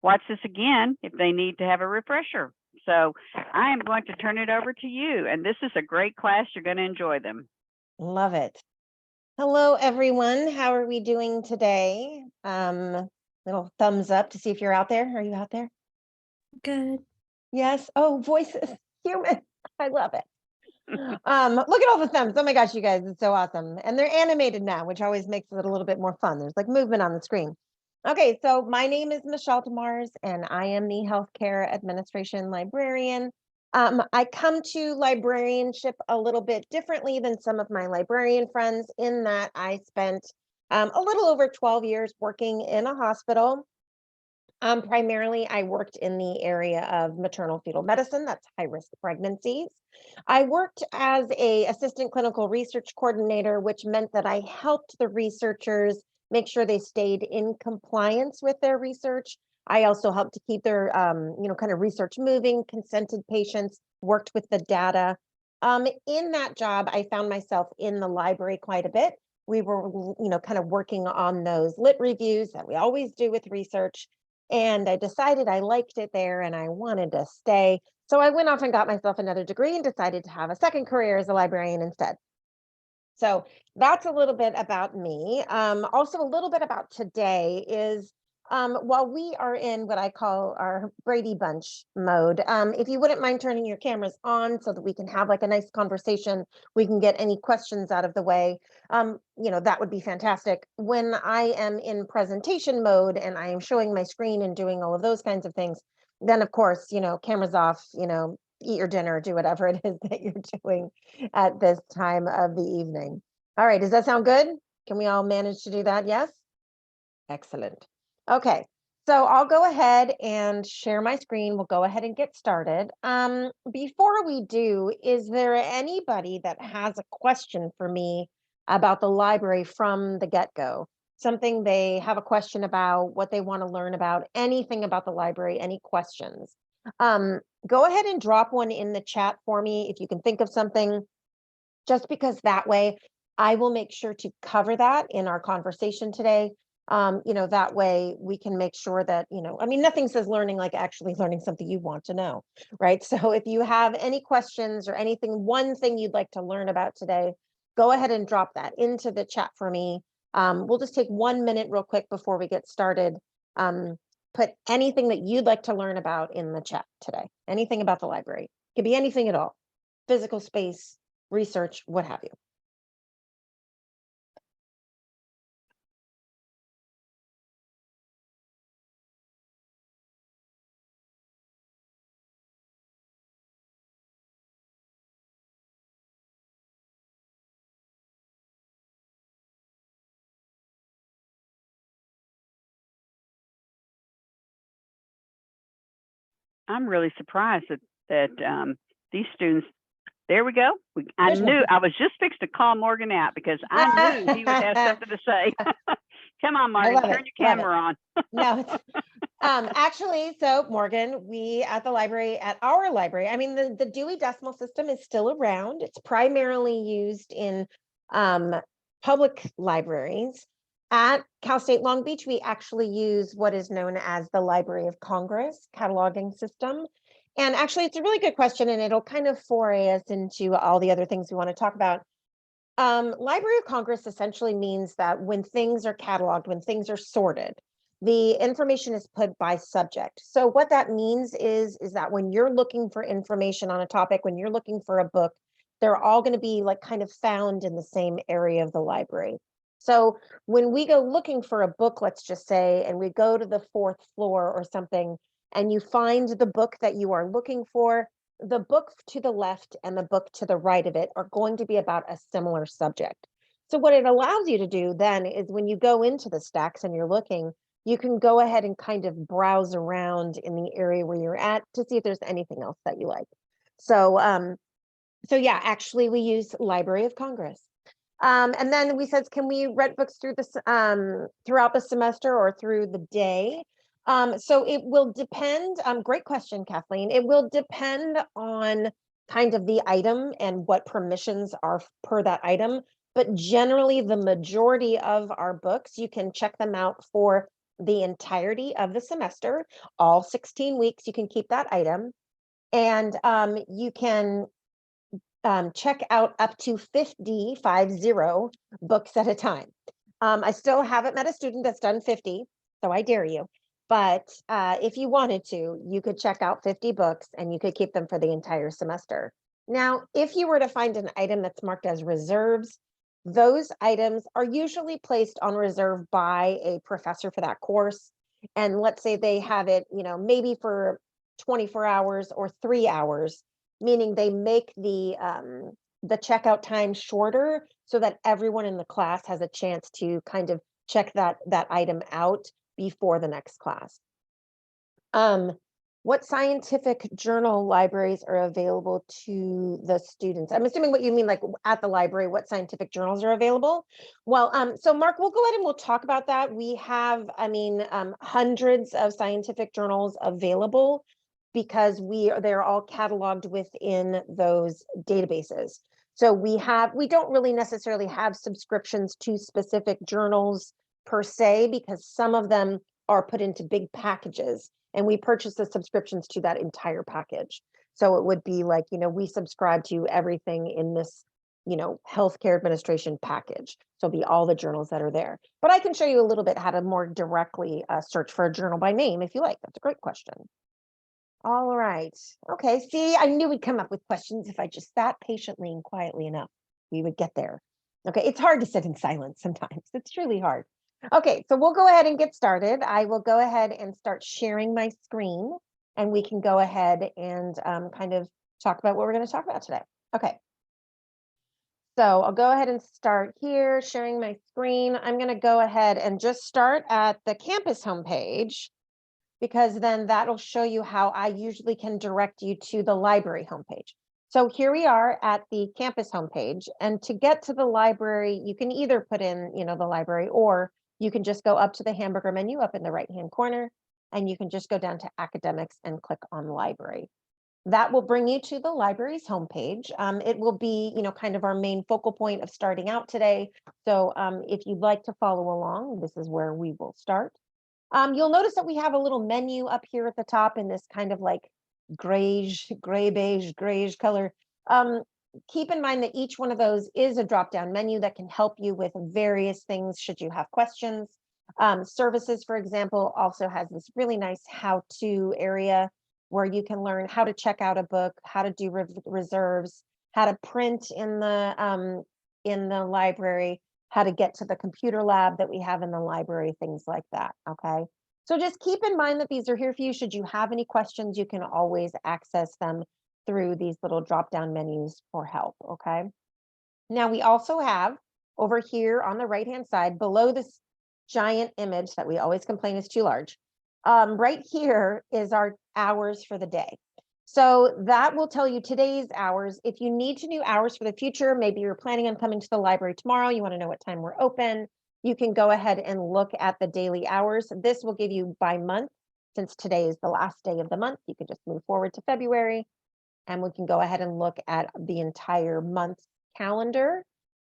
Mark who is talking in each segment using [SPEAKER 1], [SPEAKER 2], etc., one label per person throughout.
[SPEAKER 1] watch this again if they need to have a refresher. So I am going to turn it over to you. And this is a great class. You're going to enjoy them.
[SPEAKER 2] Love it. Hello, everyone. How are we doing today? Little thumbs up to see if you're out there. Are you out there?
[SPEAKER 3] Good.
[SPEAKER 2] Yes. Oh, voices. Human. I love it. Look at all the thumbs. Oh my gosh, you guys, it's so awesome. And they're animated now, which always makes it a little bit more fun. There's like movement on the screen. Okay, so my name is Michelle Demars, and I am the Healthcare Administration Librarian. I come to librarianship a little bit differently than some of my librarian friends in that I spent a little over 12 years working in a hospital. Primarily, I worked in the area of maternal fetal medicine, that's high-risk pregnancies. I worked as a assistant clinical research coordinator, which meant that I helped the researchers make sure they stayed in compliance with their research. I also helped to keep their, kind of research moving, consented patients, worked with the data. In that job, I found myself in the library quite a bit. We were, kind of working on those lit reviews that we always do with research. And I decided I liked it there and I wanted to stay. So I went off and got myself another degree and decided to have a second career as a librarian instead. So that's a little bit about me. Also a little bit about today is while we are in what I call our Brady Bunch mode, if you wouldn't mind turning your cameras on so that we can have like a nice conversation, we can get any questions out of the way, that would be fantastic. When I am in presentation mode and I am showing my screen and doing all of those kinds of things, then of course, cameras off, eat your dinner, do whatever it is that you're doing at this time of the evening. All right, does that sound good? Can we all manage to do that? Yes? Excellent. Okay, so I'll go ahead and share my screen. We'll go ahead and get started. Before we do, is there anybody that has a question for me about the library from the get-go? Something they have a question about, what they want to learn about, anything about the library, any questions? Go ahead and drop one in the chat for me if you can think of something, just because that way I will make sure to cover that in our conversation today. That way we can make sure that, nothing says learning like actually learning something you want to know, right? So if you have any questions or anything, one thing you'd like to learn about today, go ahead and drop that into the chat for me. We'll just take 1 minute real quick before we get started. Put anything that you'd like to learn about in the chat today, anything about the library. It could be anything at all, physical space, research, what have you.
[SPEAKER 1] I'm really surprised that these students, there we go. I knew, I was just fixed to call Morgan out because I knew he would have something to say. Come on, Morgan, turn your camera on.
[SPEAKER 2] No, actually, so Morgan, we at our library, the Dewey Decimal System is still around. It's primarily used in public libraries. At Cal State Long Beach, we actually use what is known as the Library of Congress cataloging system. And actually, it's a really good question, and it'll kind of foray us into all the other things we want to talk about. Library of Congress essentially means that when things are cataloged, when things are sorted, the information is put by subject. So what that means is that when you're looking for information on a topic, when you're looking for a book, they're all going to be like kind of found in the same area of the library. So when we go looking for a book, let's just say, and we go to the 4th floor or something, and you find the book that you are looking for, the book to the left and the book to the right of it are going to be about a similar subject. So what it allows you to do then is when you go into the stacks and you're looking, you can go ahead and kind of browse around in the area where you're at to see if there's anything else that you like. So, yeah, actually we use Library of Congress. And then we said, can we rent books through this throughout the semester or through the day? So it will depend. Great question, Kathleen. It will depend on kind of the item and what permissions are per that item. But generally, the majority of our books, you can check them out for the entirety of the semester, all 16 weeks. You can keep that item, and you can check out up to 50 books at a time. I still haven't met a student that's done 50, so I dare you. But if you wanted to, you could check out 50 books and you could keep them for the entire semester. Now, if you were to find an item that's marked as reserves, those items are usually placed on reserve by a professor for that course. And let's say they have it, maybe for 24 hours or 3 hours, meaning they make the checkout time shorter so that everyone in the class has a chance to kind of check that item out before the next class. What scientific journal libraries are available to the students? I'm assuming what you mean, like at the library, what scientific journals are available? Well, so Mark, we'll go ahead and we'll talk about that. We have, hundreds of scientific journals available because they're all cataloged within those databases. So we don't really necessarily have subscriptions to specific journals per se, because some of them are put into big packages, and we purchase the subscriptions to that entire package. So it would be like, we subscribe to everything in this, healthcare administration package. So it'll be all the journals that are there. But I can show you a little bit how to more directly search for a journal by name if you like. That's a great question. All right. Okay. See, I knew we'd come up with questions if I just sat patiently and quietly enough. We would get there. Okay. It's hard to sit in silence sometimes. It's really hard. Okay. So we'll go ahead and get started. I will go ahead and start sharing my screen, and we can go ahead and kind of talk about what we're going to talk about today. Okay. So I'll go ahead and start here, sharing my screen. I'm going to go ahead and just start at the campus homepage, because then that'll show you how I usually can direct you to the library homepage. So here we are at the campus homepage, and to get to the library, you can either put in, the library, or you can just go up to the hamburger menu up in the right-hand corner, and you can just go down to academics and click on library. That will bring you to the library's homepage. It will be, kind of our main focal point of starting out today. So if you'd like to follow along, this is where we will start. You'll notice that we have a little menu up here at the top in this kind of like gray beige, grayish color. Keep in mind that each one of those is a drop-down menu that can help you with various things should you have questions. Services, for example, also has this really nice how-to area where you can learn how to check out a book, how to do reserves, how to print in the library, how to get to the computer lab that we have in the library, things like that. Okay. So just keep in mind that these are here for you. Should you have any questions, you can always access them through these little drop-down menus for help. Okay. Now we also have over here on the right-hand side below this giant image that we always complain is too large. Right here is our hours for the day. So that will tell you today's hours. If you need to know hours for the future, maybe you're planning on coming to the library tomorrow, you want to know what time we're open, you can go ahead and look at the daily hours. This will give you by month. Since today is the last day of the month, you can just move forward to February, and we can go ahead and look at the entire month calendar.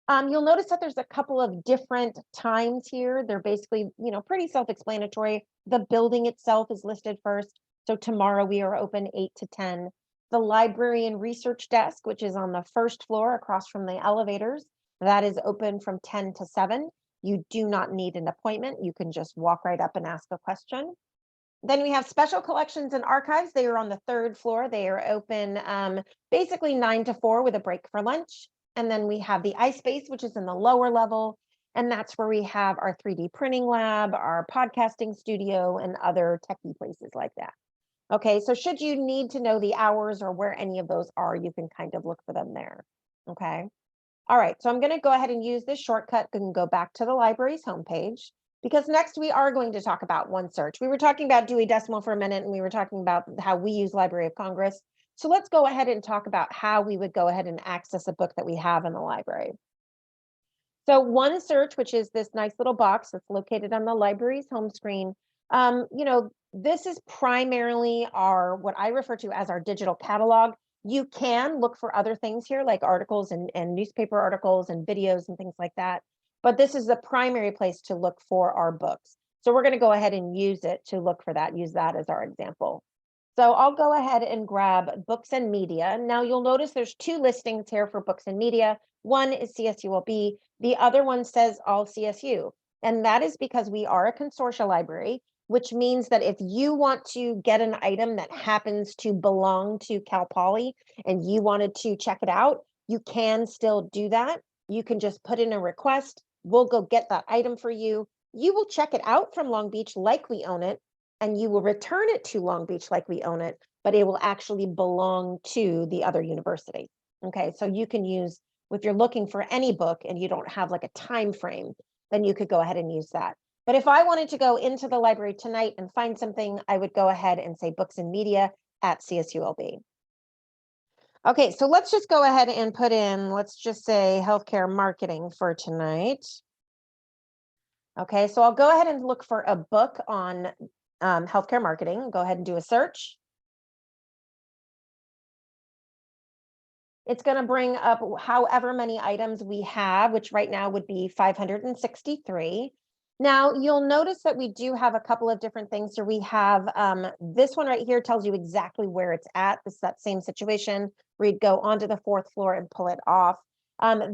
[SPEAKER 2] You'll notice that there's a couple of different times here. They're basically, pretty self-explanatory. The building itself is listed first. So tomorrow we are open 8 to 10. The library and research desk, which is on the first floor across from the elevators, that is open from 10 to 7. You do not need an appointment. You can just walk right up and ask a question. Then we have special collections and archives. They are on the third floor. They are open basically 9 to 4 with a break for lunch. And then we have the iSpace, which is in the lower level. And that's where we have our 3D printing lab, our podcasting studio, and other techie places like that. Okay, so should you need to know the hours or where any of those are, you can kind of look for them there. Okay. All right, so I'm going to go ahead and use this shortcut and go back to the library's homepage, because next we are going to talk about OneSearch. We were talking about Dewey Decimal for a minute, and we were talking about how we use Library of Congress. So let's go ahead and talk about how we would go ahead and access a book that we have in the library. So OneSearch, which is this nice little box that's located on the library's home screen, this is primarily what I refer to as our digital catalog. You can look for other things here, like articles and newspaper articles and videos and things like that. But this is the primary place to look for our books. So we're going to go ahead and use it to look for that, use that as our example. So I'll go ahead and grab books and media. Now you'll notice there's two listings here for books and media. One is CSULB, the other one says all CSU. And that is because we are a consortia library, which means that if you want to get an item that happens to belong to Cal Poly and you wanted to check it out, you can still do that. You can just put in a request. We'll go get that item for you. You will check it out from Long Beach like we own it, and you will return it to Long Beach like we own it, but it will actually belong to the other university. Okay, so you can use, if you're looking for any book and you don't have like a time frame, then you could go ahead and use that. But if I wanted to go into the library tonight and find something, I would go ahead and say books and media at CSULB. Okay, so let's just go ahead and put in, let's just say healthcare marketing for tonight. Okay, so I'll go ahead and look for a book on healthcare marketing. Go ahead and do a search. It's going to bring up however many items we have, which right now would be 563. Now you'll notice that we do have a couple of different things. So we have this one right here tells you exactly where it's at. This is that same situation where you'd go onto the 4th floor and pull it off.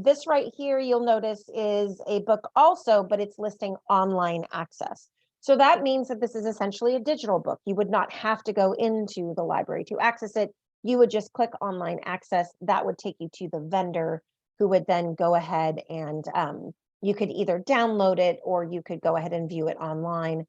[SPEAKER 2] This right here, you'll notice is a book also, but it's listing online access. So that means that this is essentially a digital book. You would not have to go into the library to access it. You would just click online access. That would take you to the vendor who would then go ahead and you could either download it or you could go ahead and view it online.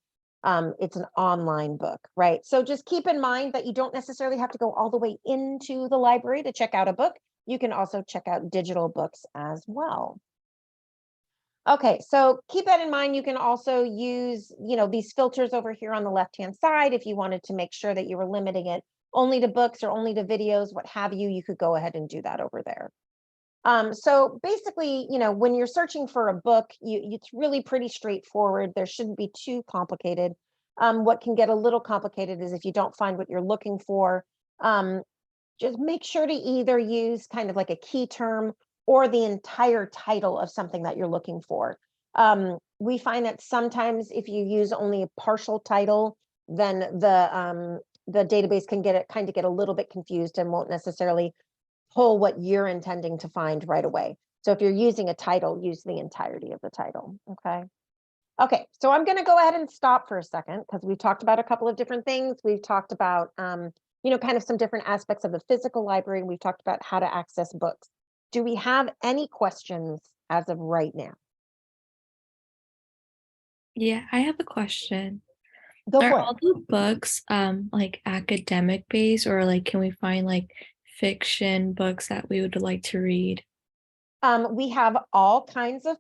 [SPEAKER 2] It's an online book, right? So just keep in mind that you don't necessarily have to go all the way into the library to check out a book. You can also check out digital books as well. Okay, so keep that in mind. You can also use, these filters over here on the left-hand side. If you wanted to make sure that you were limiting it only to books or only to videos, what have you, you could go ahead and do that over there. So basically, when you're searching for a book, it's really pretty straightforward. There shouldn't be too complicated. What can get a little complicated is if you don't find what you're looking for, just make sure to either use kind of like a key term or the entire title of something that you're looking for. We find that sometimes if you use only a partial title, then the database can get a little bit confused and won't necessarily pull what you're intending to find right away. So if you're using a title, use the entirety of the title. Okay, so I'm going to go ahead and stop for a second because we've talked about a couple of different things. We've talked about kind of some different aspects of the physical library. We've talked about how to access books. Do we have any questions as of right now?
[SPEAKER 3] Yeah, I have a question.
[SPEAKER 2] Go
[SPEAKER 3] Are
[SPEAKER 2] for
[SPEAKER 3] all
[SPEAKER 2] it.
[SPEAKER 3] the books like academic based, or like can we find like fiction books that we would like to read?
[SPEAKER 2] We have all kinds of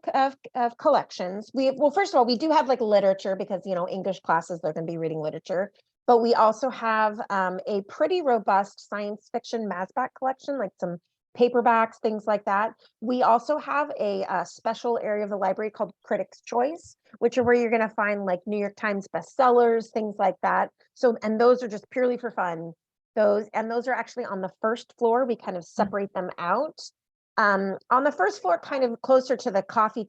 [SPEAKER 2] collections. Well, first of all, we do have like literature because, English classes, they're going to be reading literature. But we also have a pretty robust science fiction Masback collection, like some paperbacks, things like that. We also have a special area of the library called Critics' Choice, which are where you're going to find like New York Times bestsellers, things like that. So, and those are just purely for fun. Those are actually on the first floor. We kind of separate them out. On the first floor, kind of closer to the coffee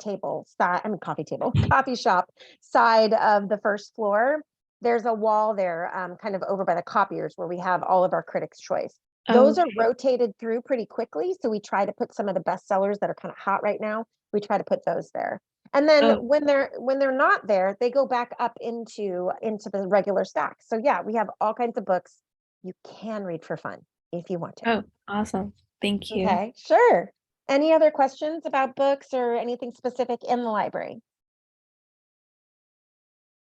[SPEAKER 2] shop side of the first floor, there's a wall there, kind of over by the copiers where we have all of our Critics' Choice. Those are rotated through pretty quickly. So we try to put some of the bestsellers that are kind of hot right now. We try to put those there. And then when they're not there, they go back up into the regular stack. So yeah, we have all kinds of books you can read for fun if you want to.
[SPEAKER 3] Oh, awesome. Thank you.
[SPEAKER 2] Okay, sure. Any other questions about books or anything specific in the library?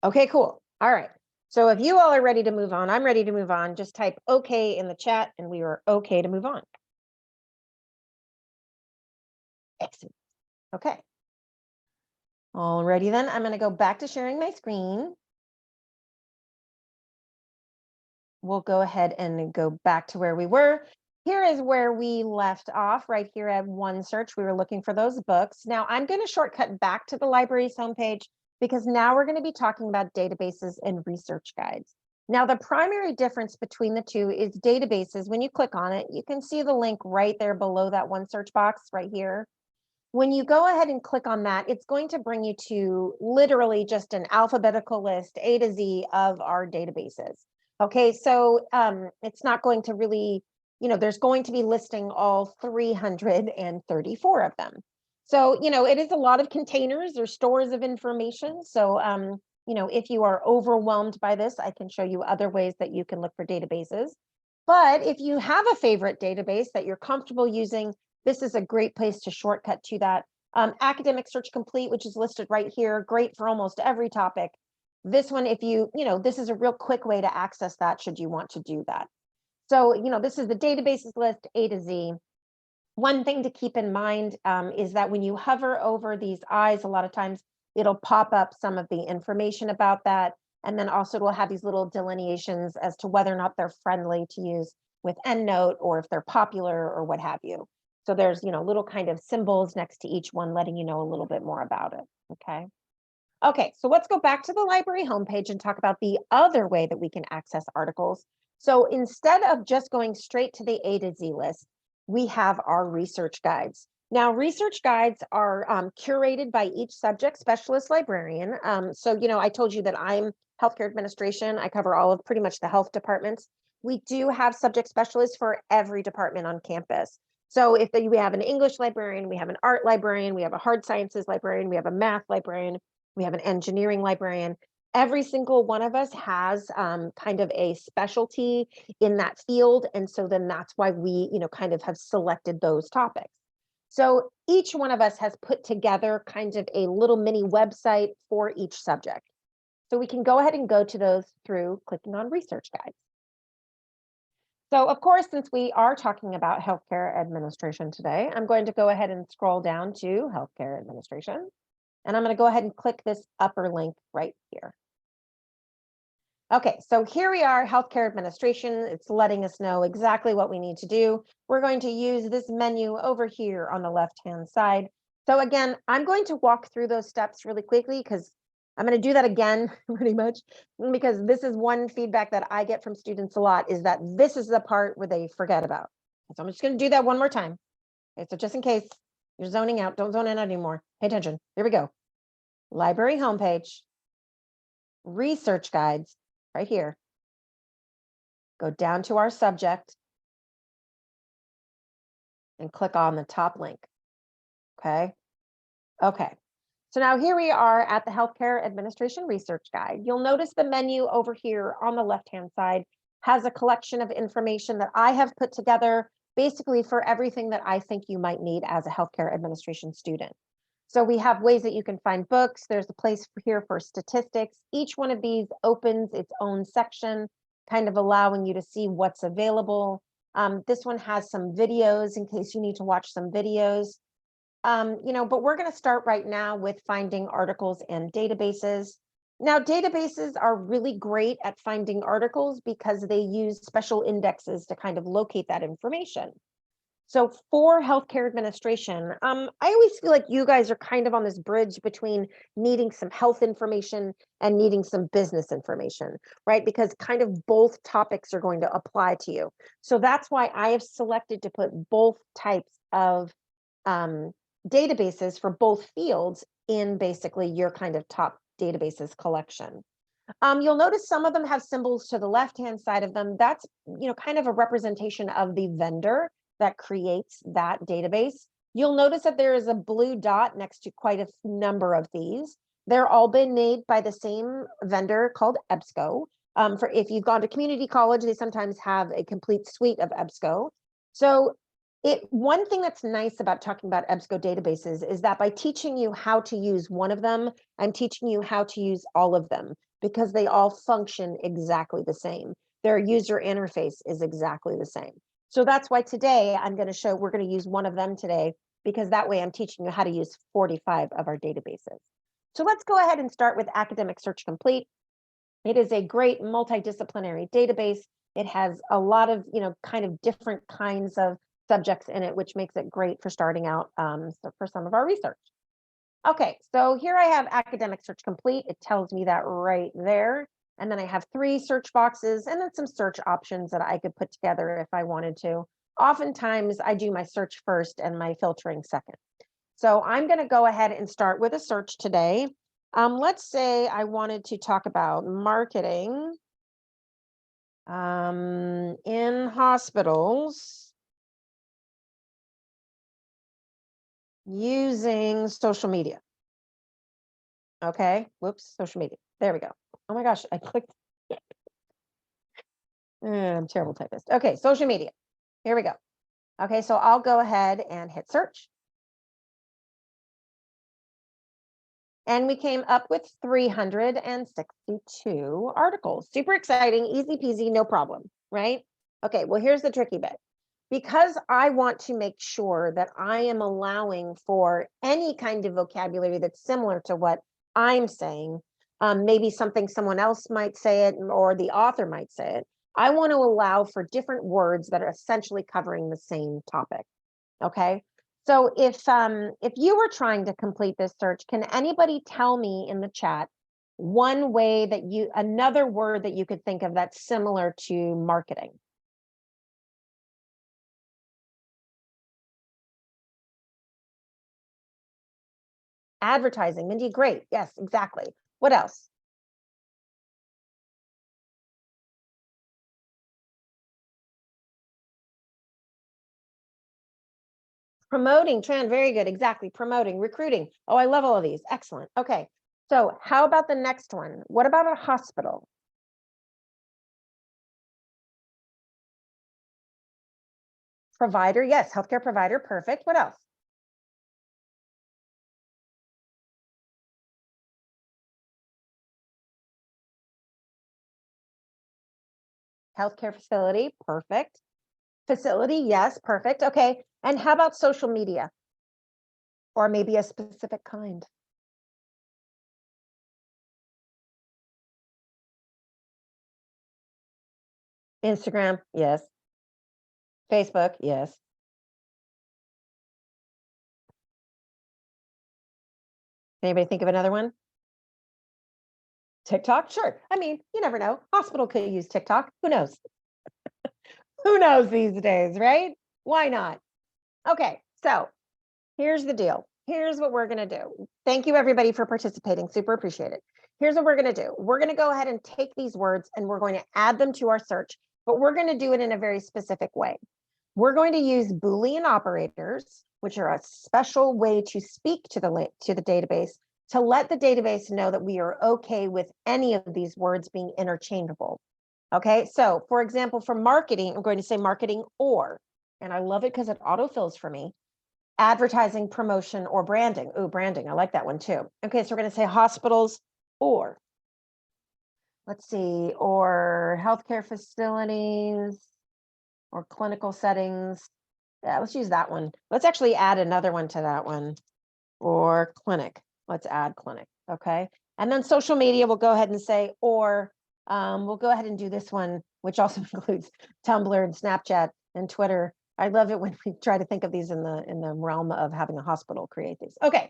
[SPEAKER 2] Okay, cool. All right. So if you all are ready to move on, I'm ready to move on. Just type okay in the chat and we are okay to move on. Excellent. Okay. Alrighty then, I'm going to go back to sharing my screen. We'll go ahead and go back to where we were. Here is where we left off, right here at OneSearch. We were looking for those books. Now I'm going to shortcut back to the library's homepage because now we're going to be talking about databases and research guides. Now the primary difference between the two is databases. When you click on it, you can see the link right there below that OneSearch box right here. When you go ahead and click on that, it's going to bring you to literally just an alphabetical list, A to Z, of our databases. Okay, so it's not going to really, there's going to be listing all 334 of them. So, it is a lot of containers or stores of information. So, if you are overwhelmed by this, I can show you other ways that you can look for databases. But if you have a favorite database that you're comfortable using, this is a great place to shortcut to that. Academic Search Complete, which is listed right here, great for almost every topic. This one, if this is a real quick way to access that should you want to do that. So, this is the databases list, A to Z. One thing to keep in mind is that when you hover over these eyes, a lot of times it'll pop up some of the information about that. And then also it'll have these little delineations as to whether or not they're friendly to use with EndNote or if they're popular or what have you. So there's, little kind of symbols next to each one letting you know a little bit more about it, okay? Okay, so let's go back to the library homepage and talk about the other way that we can access articles. So instead of just going straight to the A to Z list, we have our research guides. Now, research guides are curated by each subject specialist librarian. So, I told you that I'm healthcare administration. I cover all of pretty much the health departments. We do have subject specialists for every department on campus. So if we have an English librarian, we have an art librarian, we have a hard sciences librarian, we have a math librarian, we have an engineering librarian. Every single one of us has kind of a specialty in that field. And so then that's why we, kind of have selected those topics. So each one of us has put together kind of a little mini website for each subject. So we can go ahead and go to those through clicking on research guides. So of course, since we are talking about healthcare administration today, I'm going to go ahead and scroll down to healthcare administration. And I'm going to go ahead and click this upper link right here. Okay, so here we are, healthcare administration. It's letting us know exactly what we need to do. We're going to use this menu over here on the left-hand side. So again, I'm going to walk through those steps really quickly because I'm going to do that again pretty much, because this is one feedback that I get from students a lot, is that this is the part where they forget about. So I'm just going to do that one more time. Okay, so just in case you're zoning out, don't zone in anymore. Pay attention. Here we go. Library homepage, research guides, right here. Go down to our subject and click on the top link. Okay. Okay. So now here we are at the Healthcare Administration Research Guide. You'll notice the menu over here on the left-hand side has a collection of information that I have put together basically for everything that I think you might need as a healthcare administration student. So we have ways that you can find books. There's a place here for statistics. Each one of these opens its own section, kind of allowing you to see what's available. This one has some videos in case you need to watch some videos. But we're going to start right now with finding articles and databases. Now, databases are really great at finding articles because they use special indexes to kind of locate that information. So for healthcare administration, I always feel like you guys are kind of on this bridge between needing some health information and needing some business information, right? Because kind of both topics are going to apply to you. So that's why I have selected to put both types of databases for both fields in basically your kind of top databases collection. You'll notice some of them have symbols to the left-hand side of them. That's, kind of a representation of the vendor that creates that database. You'll notice that there is a blue dot next to quite a number of these. They're all been made by the same vendor called EBSCO. For if you've gone to community college, they sometimes have a complete suite of EBSCO. So one thing that's nice about talking about EBSCO databases is that by teaching you how to use one of them, I'm teaching you how to use all of them because they all function exactly the same. Their user interface is exactly the same. So that's why today we're going to use one of them today, because that way I'm teaching you how to use 45 of our databases. So let's go ahead and start with Academic Search Complete. It is a great multidisciplinary database. It has a lot of, kind of different kinds of subjects in it, which makes it great for starting out for some of our research. Okay, so here I have Academic Search Complete. It tells me that right there. And then I have 3 search boxes and then some search options that I could put together if I wanted to. Oftentimes I do my search first and my filtering second. So I'm going to go ahead and start with a search today. Let's say I wanted to talk about marketing in hospitals using social media. Okay, whoops, social media. There we go. Oh my gosh, I clicked. I'm a terrible typist. Okay, social media. Here we go. Okay, so I'll go ahead and hit search. And we came up with 362 articles. Super exciting, easy peasy, no problem, right? Okay, well, here's the tricky bit. Because I want to make sure that I am allowing for any kind of vocabulary that's similar to what I'm saying, maybe something someone else might say it or the author might say it. I want to allow for different words that are essentially covering the same topic. Okay. So if you were trying to complete this search, can anybody tell me in the chat one way that another word that you could think of that's similar to marketing? Advertising. Mindy, great. Yes, exactly. What else? Promoting, Tran, very good. Exactly. Promoting, recruiting. Oh, I love all of these. Excellent. Okay. So how about the next one? What about a hospital? Provider. Yes, healthcare provider. Perfect. What else? Healthcare facility. Perfect. Facility. Yes, perfect. Okay. And how about social media? Or maybe a specific kind? Instagram. Yes. Facebook. Yes. Anybody think of another one? TikTok? Sure. I mean, you never know. Hospital could use TikTok. Who knows? Who knows these days, right? Why not? Okay, so here's the deal. Here's what we're going to do. Thank you, everybody, for participating. Super appreciate it. Here's what we're going to do. We're going to go ahead and take these words and we're going to add them to our search, but we're going to do it in a very specific way. We're going to use Boolean operators, which are a special way to speak to the database to let the database know that we are okay with any of these words being interchangeable. Okay, so for example, for marketing, I'm going to say marketing or, and I love it because it autofills for me, advertising, promotion, or branding. Ooh, branding, I like that one too. Okay, so we're going to say hospitals or, let's see, or healthcare facilities or clinical settings. Yeah, let's use that one. Let's actually add another one to that one, or clinic. Let's add clinic, okay? And then social media, we'll go ahead and say, or we'll go ahead and do this one, which also includes Tumblr and Snapchat and Twitter. I love it when we try to think of these in the realm of having a hospital create these. Okay,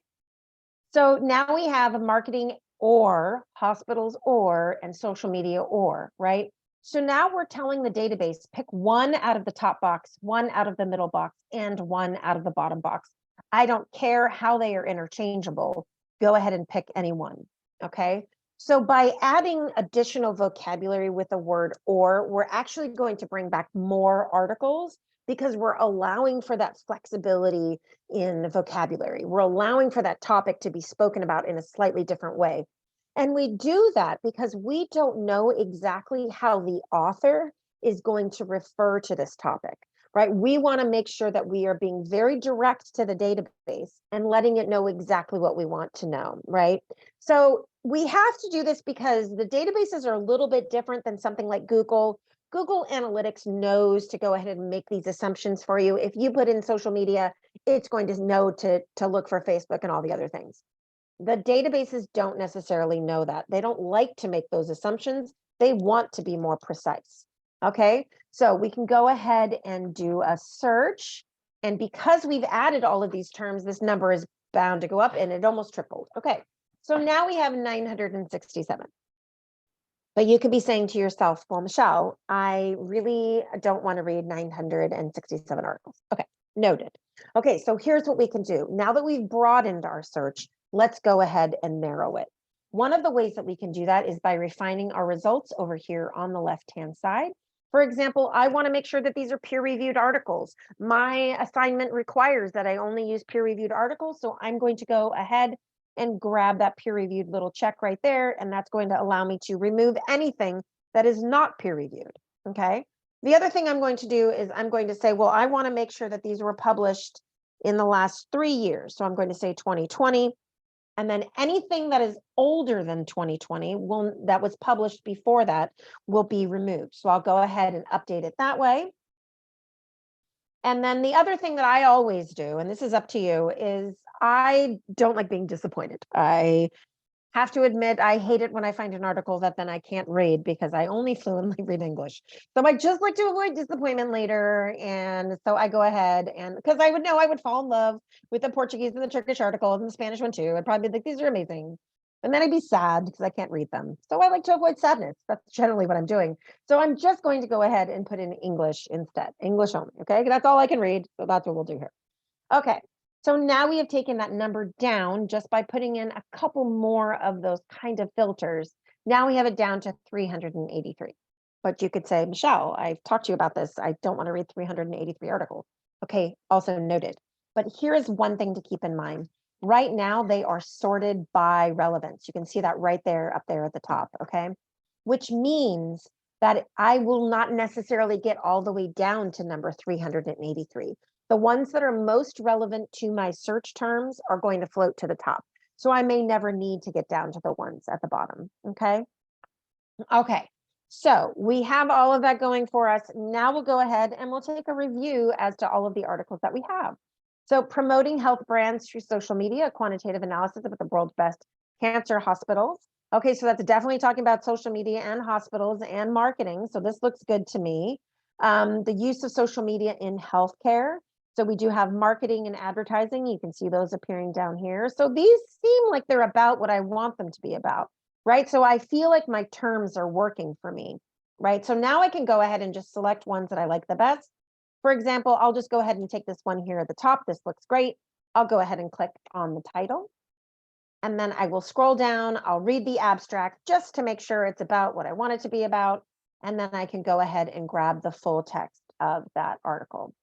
[SPEAKER 2] so now we have marketing or hospitals or and social media or, right? So now we're telling the database, pick one out of the top box, one out of the middle box, and one out of the bottom box. I don't care how they are interchangeable. Go ahead and pick any one, okay? So by adding additional vocabulary with the word or, we're actually going to bring back more articles because we're allowing for that flexibility in vocabulary. We're allowing for that topic to be spoken about in a slightly different way. And we do that because we don't know exactly how the author is going to refer to this topic, right? We want to make sure that we are being very direct to the database and letting it know exactly what we want to know, right? So we have to do this because the databases are a little bit different than something like Google. Google Analytics knows to go ahead and make these assumptions for you. If you put in social media, it's going to know to look for Facebook and all the other things. The databases don't necessarily know that. They don't like to make those assumptions. They want to be more precise. Okay, so we can go ahead and do a search. And because we've added all of these terms, this number is bound to go up and it almost tripled. Okay, so now we have 967. But you could be saying to yourself, well, Michelle, I really don't want to read 967 articles. Okay, noted. Okay, so here's what we can do. Now that we've broadened our search, let's go ahead and narrow it. One of the ways that we can do that is by refining our results over here on the left-hand side. For example, I want to make sure that these are peer-reviewed articles. My assignment requires that I only use peer-reviewed articles, so I'm going to go ahead and grab that peer-reviewed little check right there, and that's going to allow me to remove anything that is not peer-reviewed, okay? The other thing I'm going to do is I'm going to say, well, I want to make sure that these were published in the last 3 years. So I'm going to say 2020, and then anything that is older than 2020 that was published before that will be removed. So I'll go ahead and update it that way. And then the other thing that I always do, and this is up to you, is I don't like being disappointed. I have to admit, I hate it when I find an article that then I can't read because I only fluently read English. So I just like to avoid disappointment later. And so I go ahead and because I would know I would fall in love with the Portuguese and the Turkish articles and the Spanish one too. I'd probably be like, these are amazing. And then I'd be sad because I can't read them. So I like to avoid sadness. That's generally what I'm doing. So I'm just going to go ahead and put in English instead, English only. Okay, that's all I can read. So that's what we'll do here. Okay. So now we have taken that number down just by putting in a couple more of those kind of filters. Now we have it down to 383. But you could say, Michelle, I've talked to you about this. I don't want to read 383 articles. Okay, also noted. But here is one thing to keep in mind. Right now, they are sorted by relevance. You can see that right there, up there at the top, okay? Which means that I will not necessarily get all the way down to number 383. The ones that are most relevant to my search terms are going to float to the top. So I may never need to get down to the ones at the bottom, okay? Okay, so we have all of that going for us. Now we'll go ahead and we'll take a review as to all of the articles that we have. So promoting health brands through social media, a quantitative analysis of the world's best cancer hospitals. Okay, so that's definitely talking about social media and hospitals and marketing. So this looks good to me. The use of social media in healthcare. So we do have marketing and advertising. You can see those appearing down here. So these seem like they're about what I want them to be about, right? So I feel like my terms are working for me, right? So now I can go ahead and just select ones that I like the best. For example, I'll just go ahead and take this one here at the top. This looks great. I'll go ahead and click on the title. And then I will scroll down. I'll read the abstract just to make sure it's about what I want it to be about. And then I can go ahead and grab the full text of that article.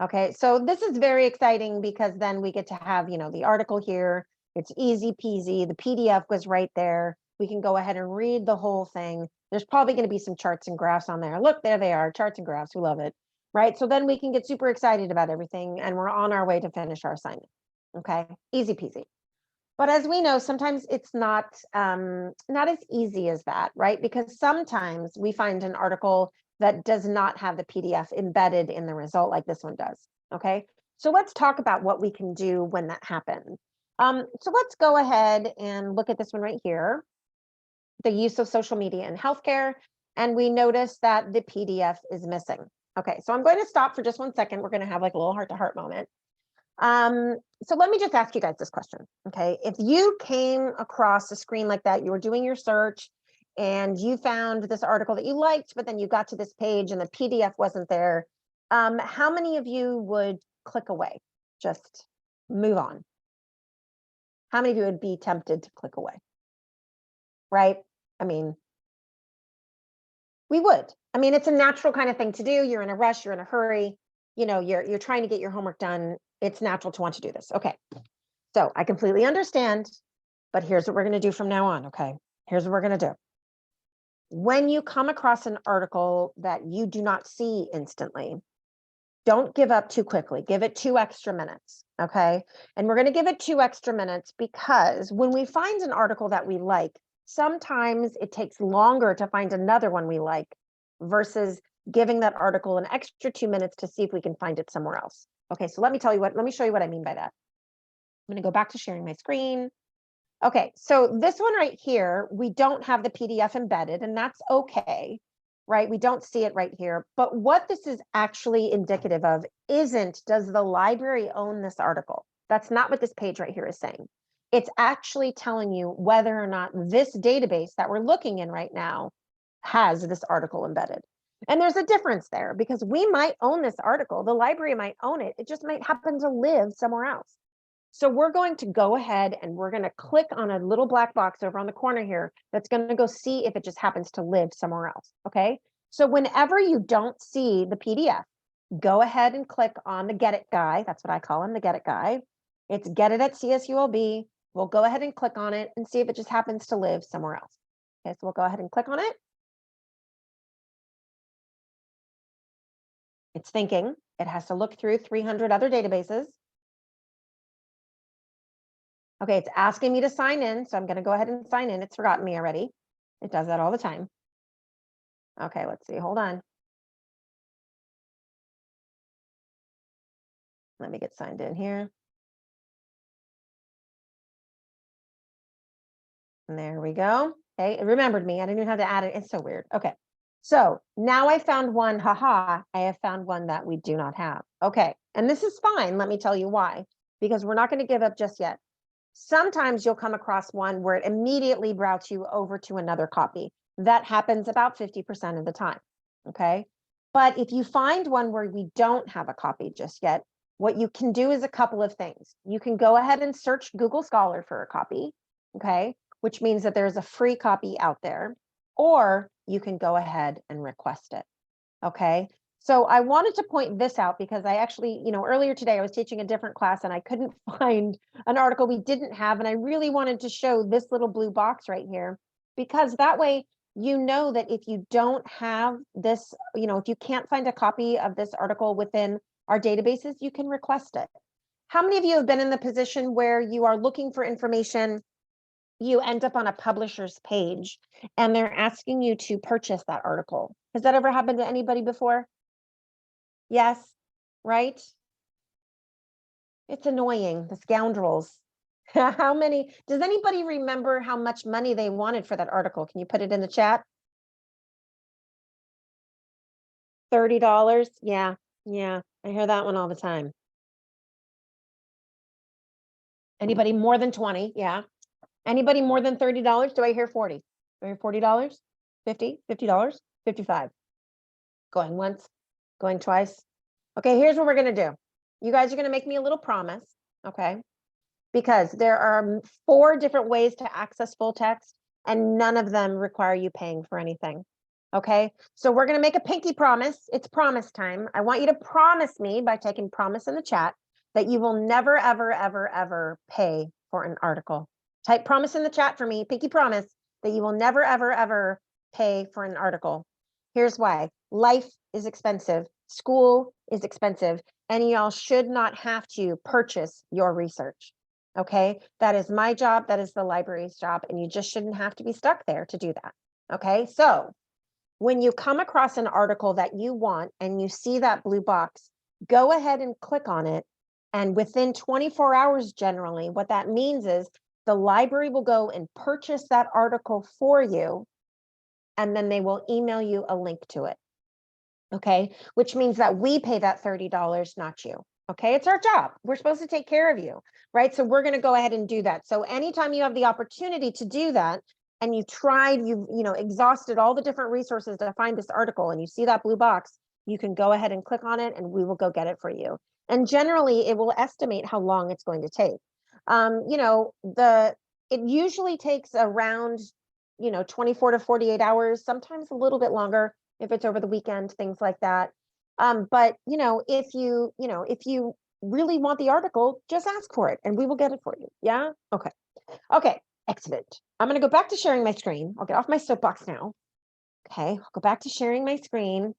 [SPEAKER 2] Okay, so this is very exciting because then we get to have, you know, the article here. It's easy peasy. The PDF was right there. We can go ahead and read the whole thing. There's probably going to be some charts and graphs on there. Look, there they are, charts and graphs. We love it, right? So then we can get super excited about everything and we're on our way to finish our assignment. Okay, easy peasy. But as we know, sometimes it's not as easy as that, right? Because sometimes we find an article that does not have the PDF embedded in the result like this one does, okay? So let's talk about what we can do when that happens. So let's go ahead and look at this one right here, the use of social media in healthcare, and we notice that the PDF is missing. Okay, so I'm going to stop for just 1 second. We're going to have like a little heart-to-heart moment. So let me just ask you guys this question, okay? If you came across a screen like that, you were doing your search, and you found this article that you liked, but then you got to this page and the PDF wasn't there. How many of you would click away? Just move on. How many of you would be tempted to click away? Right? I mean, we would. I mean, it's a natural kind of thing to do. You're in a rush, you're in a hurry, you know, you're trying to get your homework done. It's natural to want to do this. Okay. So I completely understand, but here's what we're going to do from now on. Okay. Here's what we're going to do. When you come across an article that you do not see instantly, don't give up too quickly. Give it 2 extra minutes, okay? And we're going to give it 2 extra minutes because when we find an article that we like, sometimes it takes longer to find another one we like versus giving that article an extra 2 minutes to see if we can find it somewhere else. Okay, so let me show you what I mean by that. I'm going to go back to sharing my screen. Okay, so this one right here, we don't have the PDF embedded, and that's okay, right? We don't see it right here. But what this is actually indicative of isn't, does the library own this article? That's not what this page right here is saying. It's actually telling you whether or not this database that we're looking in right now has this article embedded. And there's a difference there because we might own this article, the library might own it, it just might happen to live somewhere else. So we're going to go ahead and we're going to click on a little black box over on the corner here that's going to go see if it just happens to live somewhere else. Okay. So whenever you don't see the PDF, go ahead and click on the Get It guy. That's what I call him, the Get It guy. It's Get It at CSULB. We'll go ahead and click on it and see if it just happens to live somewhere else. Okay, so we'll go ahead and click on it. It's thinking. It has to look through 300 other databases. Okay, it's asking me to sign in, so I'm going to go ahead and sign in. It's forgotten me already. It does that all the time. Okay, let's see. Hold on. Let me get signed in here. And there we go. Okay, it remembered me. I didn't even have to add it. It's so weird. Okay, so now I found one. Haha, I have found one that we do not have. Okay, and this is fine. Let me tell you why. Because we're not going to give up just yet. Sometimes you'll come across one where it immediately routes you over to another copy. That happens about 50% of the time. Okay, but if you find one where we don't have a copy just yet, what you can do is a couple of things. You can go ahead and search Google Scholar for a copy. Okay, which means that there's a free copy out there, or you can go ahead and request it. Okay, so I wanted to point this out because I actually, earlier today I was teaching a different class and I couldn't find an article we didn't have. And I really wanted to show this little blue box right here, because that way, you know that if you don't have this, if you can't find a copy of this article within our databases, you can request it. How many of you have been in the position where you are looking for information, you end up on a publisher's page and they're asking you to purchase that article? Has that ever happened to anybody before? Yes, right? It's annoying, the scoundrels. How many, does anybody remember how much money they wanted for that article? Can you put it in the chat? $30? Yeah, I hear that one all the time. Anybody more than 20? Yeah. Anybody more than $30? Do I hear 40? Do I hear $40? 50? $50? 55? Going once, going twice. Okay, here's what we're gonna do. You guys are gonna make me a little promise, okay? Because there are 4 different ways to access full text, and none of them require you paying for anything. Okay, so we're gonna make a pinky promise. It's promise time. I want you to promise me by taking promise in the chat that you will never, ever, ever, ever pay for an article. Type promise in the chat for me, pinky promise, that you will never, ever, ever pay for an article. Here's why. Life is expensive. School is expensive. And y'all should not have to purchase your research. Okay, that is my job. That is the library's job. And you just shouldn't have to be stuck there to do that. Okay, so when you come across an article that you want and you see that blue box, go ahead and click on it. And within 24 hours, generally, what that means is the library will go and purchase that article for you, and then they will email you a link to it. Okay, which means that we pay that $30, not you. Okay, it's our job. We're supposed to take care of you, right? So we're going to go ahead and do that. So anytime you have the opportunity to do that, and you tried, you've exhausted all the different resources to find this article, and you see that blue box, you can go ahead and click on it, and we will go get it for you. And generally, it will estimate how long it's going to take. It usually takes around 24 to 48 hours, sometimes a little bit longer if it's over the weekend, things like that. But if you really want the article, just ask for it and we will get it for you. Yeah. Okay, excellent. I'm going to go back to sharing my screen. I'll get off my soapbox now. Okay, I'll go back to sharing my screen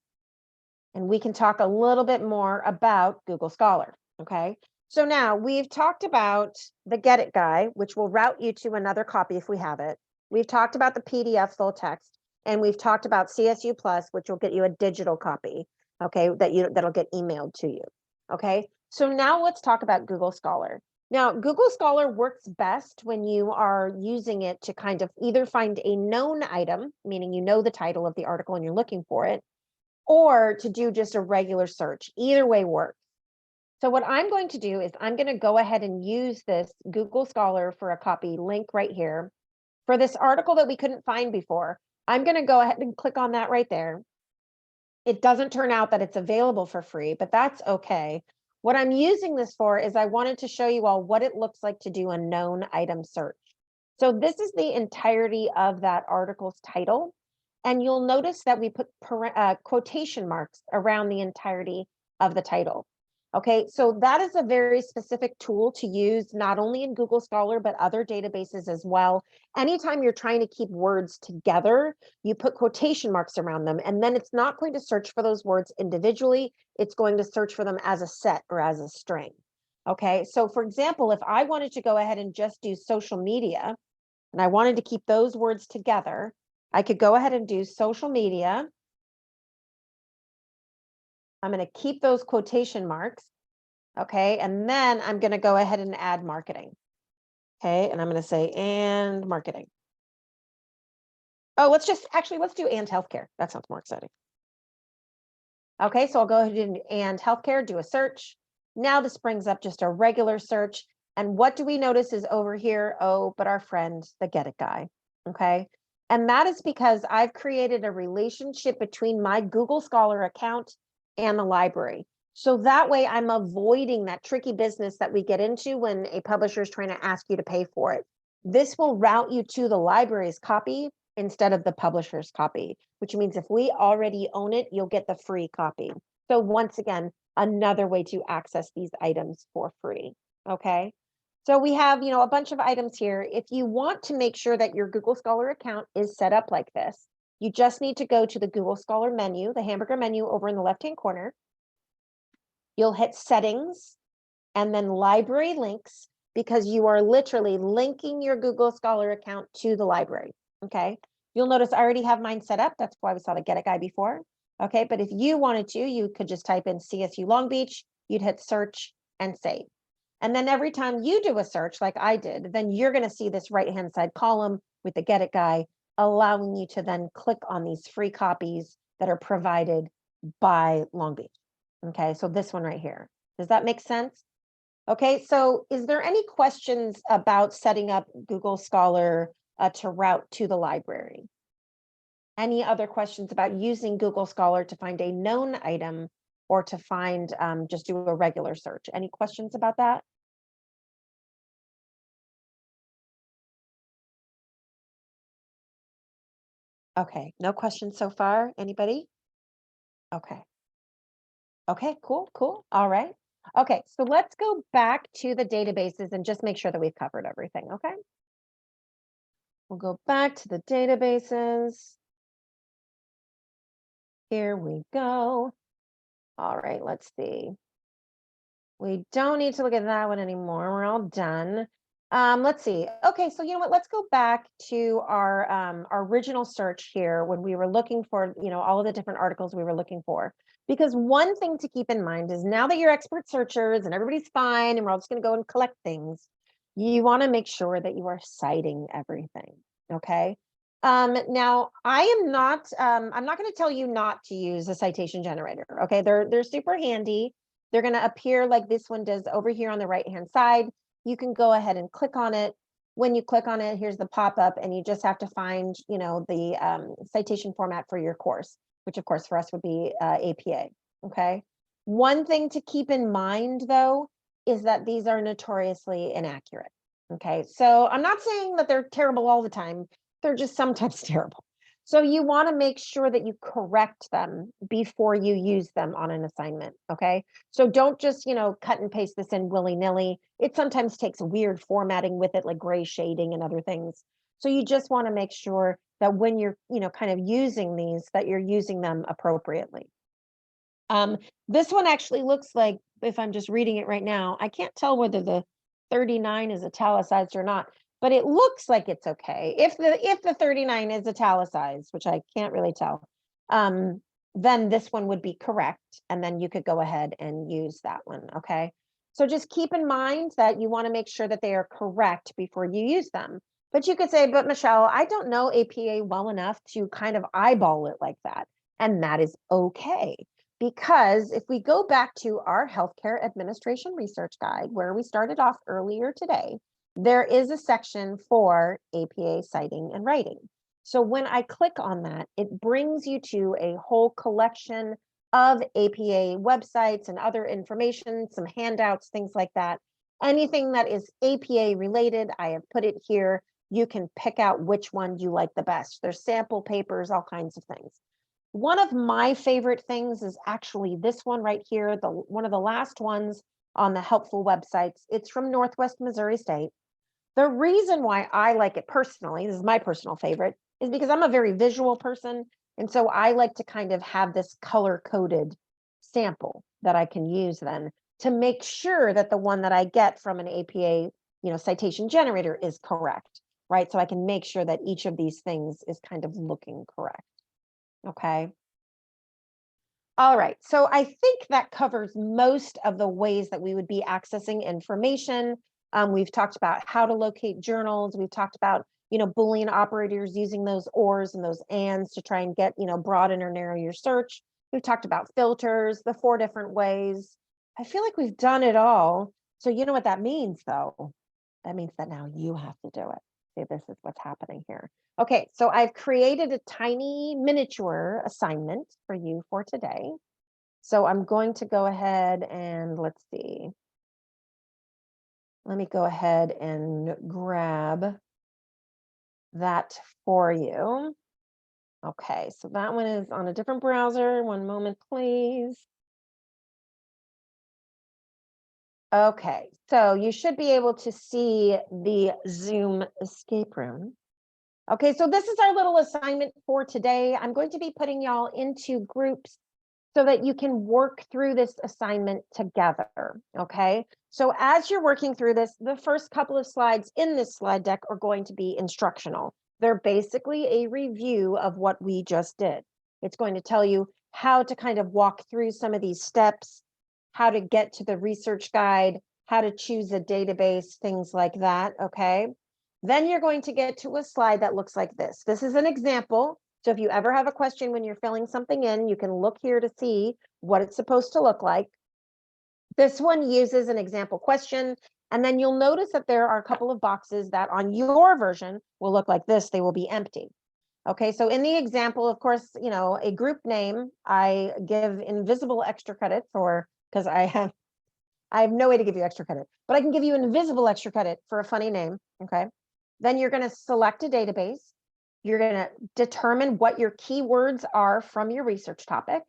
[SPEAKER 2] and we can talk a little bit more about Google Scholar. Okay, so now we've talked about the Get It guy, which will route you to another copy if we have it. We've talked about the PDF full text, and we've talked about CSU Plus, which will get you a digital copy, okay, that'll get emailed to you. Okay, so now let's talk about Google Scholar. Now, Google Scholar works best when you are using it to kind of either find a known item, meaning you know the title of the article and you're looking for it, or to do just a regular search. Either way works. So what I'm going to do is I'm going to go ahead and use this Google Scholar for a copy link right here. For this article that we couldn't find before, I'm going to go ahead and click on that right there. it doesn't turn out that it's available for free, but that's okay. What I'm using this for is I wanted to show you all what it looks like to do a known item search. So this is the entirety of that article's title. And you'll notice that we put quotation marks around the entirety of the title. Okay, so that is a very specific tool to use not only in Google Scholar, but other databases as well. Anytime you're trying to keep words together, you put quotation marks around them, and then it's not going to search for those words individually. It's going to search for them as a set or as a string. Okay, so for example, if I wanted to go ahead and just do social media, and I wanted to keep those words together, I could go ahead and do social media. I'm going to keep those quotation marks. Okay, and then I'm going to go ahead and add marketing. Okay, and I'm going to say and marketing. Oh, let's do and healthcare. That sounds more exciting. Okay, so I'll go ahead and healthcare, do a search. Now this brings up just a regular search. And what do we notice is over here? Oh, but our friend, the Get It guy. Okay, and that is because I've created a relationship between my Google Scholar account and the library. So that way I'm avoiding that tricky business that we get into when a publisher is trying to ask you to pay for it. This will route you to the library's copy instead of the publisher's copy, which means if we already own it, you'll get the free copy. So once again, another way to access these items for free. Okay. So we have, a bunch of items here. If you want to make sure that your Google Scholar account is set up like this, you just need to go to the Google Scholar menu, the hamburger menu over in the left-hand corner. You'll hit settings and then library links, because you are literally linking your Google Scholar account to the library. Okay. You'll notice I already have mine set up. That's why we saw the Get It guy before. Okay. But if you wanted to, you could just type in CSU Long Beach, you'd hit search and save. And then every time you do a search like I did, then you're going to see this right-hand side column with the Get It guy, allowing you to then click on these free copies that are provided by Long Beach. Okay, so this one right here. Does that make sense? Okay, so is there any questions about setting up Google Scholar to route to the library? Any other questions about using Google Scholar to find a known item or to find, just do a regular search? Any questions about that? Okay, no questions so far. Anybody? Okay. Okay, cool. All right. Okay, so let's go back to the databases and just make sure that we've covered everything, okay? We'll go back to the databases. Here we go. All right, let's see. We don't need to look at that one anymore. We're all done. Let's see. Okay, so you know what? Let's go back to our original search here when we were looking for, all of the different articles we were looking for. Because one thing to keep in mind is now that you're expert searchers and everybody's fine and we're all just going to go and collect things, you want to make sure that you are citing everything. Okay. Now I'm not going to tell you not to use a citation generator. Okay, they're super handy. They're going to appear like this one does over here on the right-hand side. You can go ahead and click on it. When you click on it, here's the pop-up, and you just have to find, the citation format for your course, which of course for us would be APA. Okay. One thing to keep in mind, though, is that these are notoriously inaccurate. Okay. So I'm not saying that they're terrible all the time. They're just sometimes terrible. So you want to make sure that you correct them before you use them on an assignment, okay? So don't just, cut and paste this in willy-nilly. It sometimes takes weird formatting with it, like gray shading and other things. So you just want to make sure that when you're, kind of using these, that you're using them appropriately. This one actually looks like, if I'm just reading it right now, I can't tell whether the 39 is italicized or not, but it looks like it's okay. If the 39 is italicized, which I can't really tell, then this one would be correct. And then you could go ahead and use that one, okay? So just keep in mind that you want to make sure that they are correct before you use them. But you could say, but Michelle, I don't know APA well enough to kind of eyeball it like that. And that is okay. Because if we go back to our Healthcare Administration Research Guide, where we started off earlier today, there is a section for APA citing and writing. So when I click on that, it brings you to a whole collection of APA websites and other information, some handouts, things like that. Anything that is APA related, I have put it here. You can pick out which one you like the best. There's sample papers, all kinds of things. One of my favorite things is actually this one right here, one of the last ones on the helpful websites. It's from Northwest Missouri State. The reason why I like it personally, this is my personal favorite, is because I'm a very visual person. And so I like to kind of have this color-coded sample that I can use then to make sure that the one that I get from an APA, citation generator is correct, right? So I can make sure that each of these things is kind of looking correct. Okay. All right. So I think that covers most of the ways that we would be accessing information. We've talked about how to locate journals. We've talked about, Boolean operators using those ors and those ands to try and get, broaden or narrow your search. We've talked about filters, the 4 different ways. I feel like we've done it all. So you know what that means, though? That means that now you have to do it. See, this is what's happening here. Okay, so I've created a tiny miniature assignment for you for today. So I'm going to go ahead and let's see. Let me go ahead and grab that for you. Okay, so that one is on a different browser. One moment, please. Okay, so you should be able to see the Zoom escape room. Okay, so this is our little assignment for today. I'm going to be putting y'all into groups so that you can work through this assignment together, okay? So as you're working through this, the first couple of slides in this slide deck are going to be instructional. They're basically a review of what we just did. It's going to tell you how to kind of walk through some of these steps, how to get to the research guide, how to choose a database, things like that, okay? Then you're going to get to a slide that looks like this. This is an example. So if you ever have a question when you're filling something in, you can look here to see what it's supposed to look like. This one uses an example question, and then you'll notice that there are a couple of boxes that on your version will look like this. They will be empty. Okay, so in the example, of course, a group name, I give invisible extra credits, or because I have no way to give you extra credit, but I can give you invisible extra credit for a funny name, okay? Then you're going to select a database. You're going to determine what your keywords are from your research topic.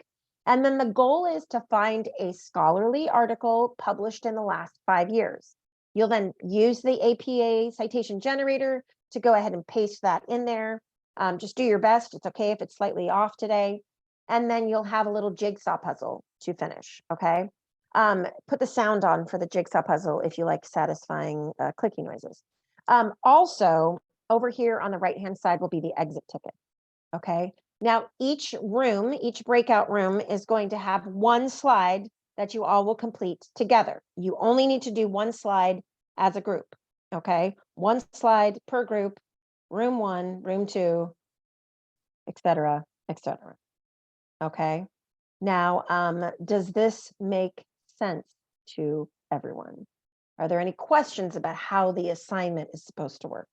[SPEAKER 2] And then the goal is to find a scholarly article published in the last 5 years. You'll then use the APA citation generator to go ahead and paste that in there. Just do your best. It's okay if it's slightly off today. And then you'll have a little jigsaw puzzle to finish, okay? Put the sound on for the jigsaw puzzle if you like satisfying clicking noises. Also, over here on the right-hand side will be the exit ticket, okay? Now, each breakout room is going to have one slide that you all will complete together. You only need to do one slide as a group, okay? One slide per group, room 1, room 2, et cetera, okay? Now, does this make sense to everyone? Are there any questions about how the assignment is supposed to work?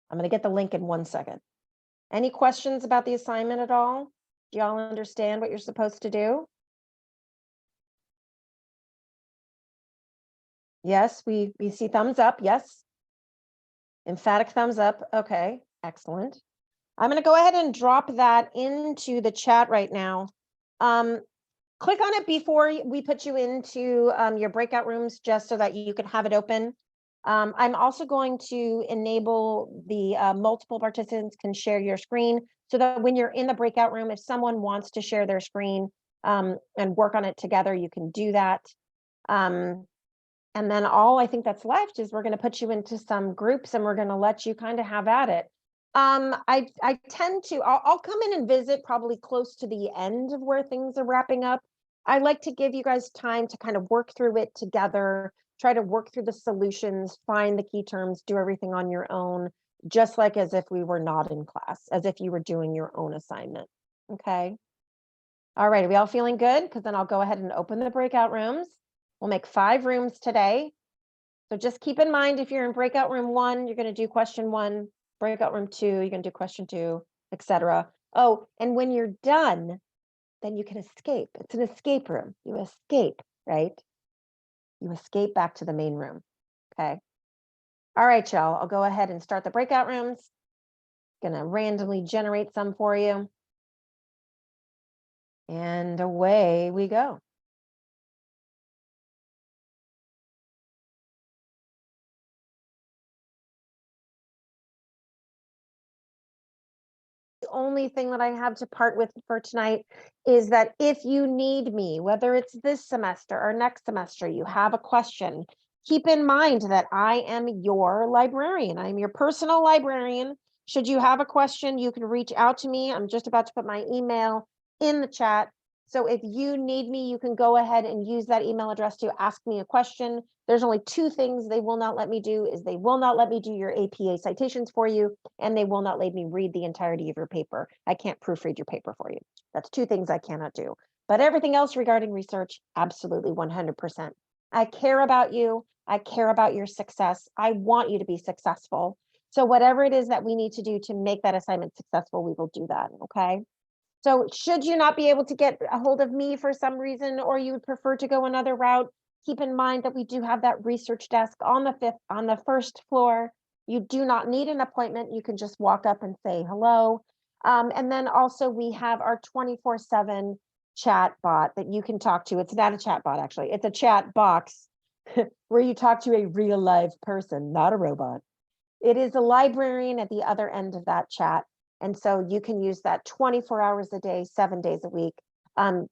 [SPEAKER 2] I'm going to get the link in 1 second. Any questions about the assignment at all? Do y'all understand what you're supposed to do? Yes, we see thumbs up. Yes. Emphatic thumbs up. Okay, excellent. I'm going to go ahead and drop that into the chat right now. Click on it before we put you into your breakout rooms, just so that you can have it open. I'm also going to enable the multiple participants can share your screen, so that when you're in the breakout room, if someone wants to share their screen and work on it together, you can do that. And then all I think that's left is we're going to put you into some groups and we're going to let you kind of have at it. I tend to, I'll come in and visit probably close to the end of where things are wrapping up. I like to give you guys time to kind of work through it together, try to work through the solutions, find the key terms, do everything on your own, just like as if we were not in class, as if you were doing your own assignment. Okay. All right. Are we all feeling good? Because then I'll go ahead and open the breakout rooms. We'll make 5 rooms today. So just keep in mind, if you're in breakout room 1, you're going to do question 1. breakout room 2, you're gonna do question 2, etc. Oh, and when you're done, then you can escape. It's an escape room. You escape, right? You escape back to the main room. Okay. All right, y'all. I'll go ahead and start the breakout rooms. Gonna randomly generate some for you. And away we go. The only thing that I have to part with for tonight is that if you need me, whether it's this semester or next semester, you have a question, keep in mind that I am your librarian. I'm your personal librarian. Should you have a question, you can reach out to me. I'm just about to put my email in the chat. So if you need me, you can go ahead and use that email address to ask me a question. There's only 2 things they will not let me do is they will not let me do your APA citations for you, and they will not let me read the entirety of your paper. I can't proofread your paper for you. That's 2 things I cannot do. But everything else regarding research, absolutely 100%. I care about you. I care about your success. I want you to be successful. So whatever it is that we need to do to make that assignment successful, we will do that, okay? So should you not be able to get a hold of me for some reason, or you would prefer to go another route, keep in mind that we do have that research desk on the first floor. You do not need an appointment. You can just walk up and say hello. And then also we have our 24/7 chat bot that you can talk to. It's not a chat bot, actually. It's a chat box where you talk to a real live person, not a robot. It is a librarian at the other end of that chat. And so you can use that 24 hours a day, 7 days a week.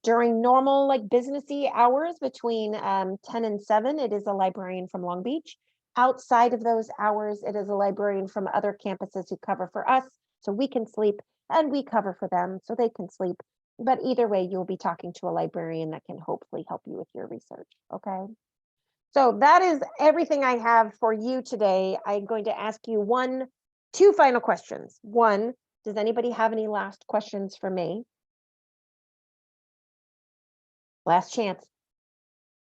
[SPEAKER 2] During normal like businessy hours between 10 and 7, it is a librarian from Long Beach. Outside of those hours, it is a librarian from other campuses who cover for us so we can sleep, and we cover for them so they can sleep. But either way, you'll be talking to a librarian that can hopefully help you with your research, okay? So that is everything I have for you today. I'm going to ask you 2 final questions. 1, does anybody have any last questions for me? Last chance.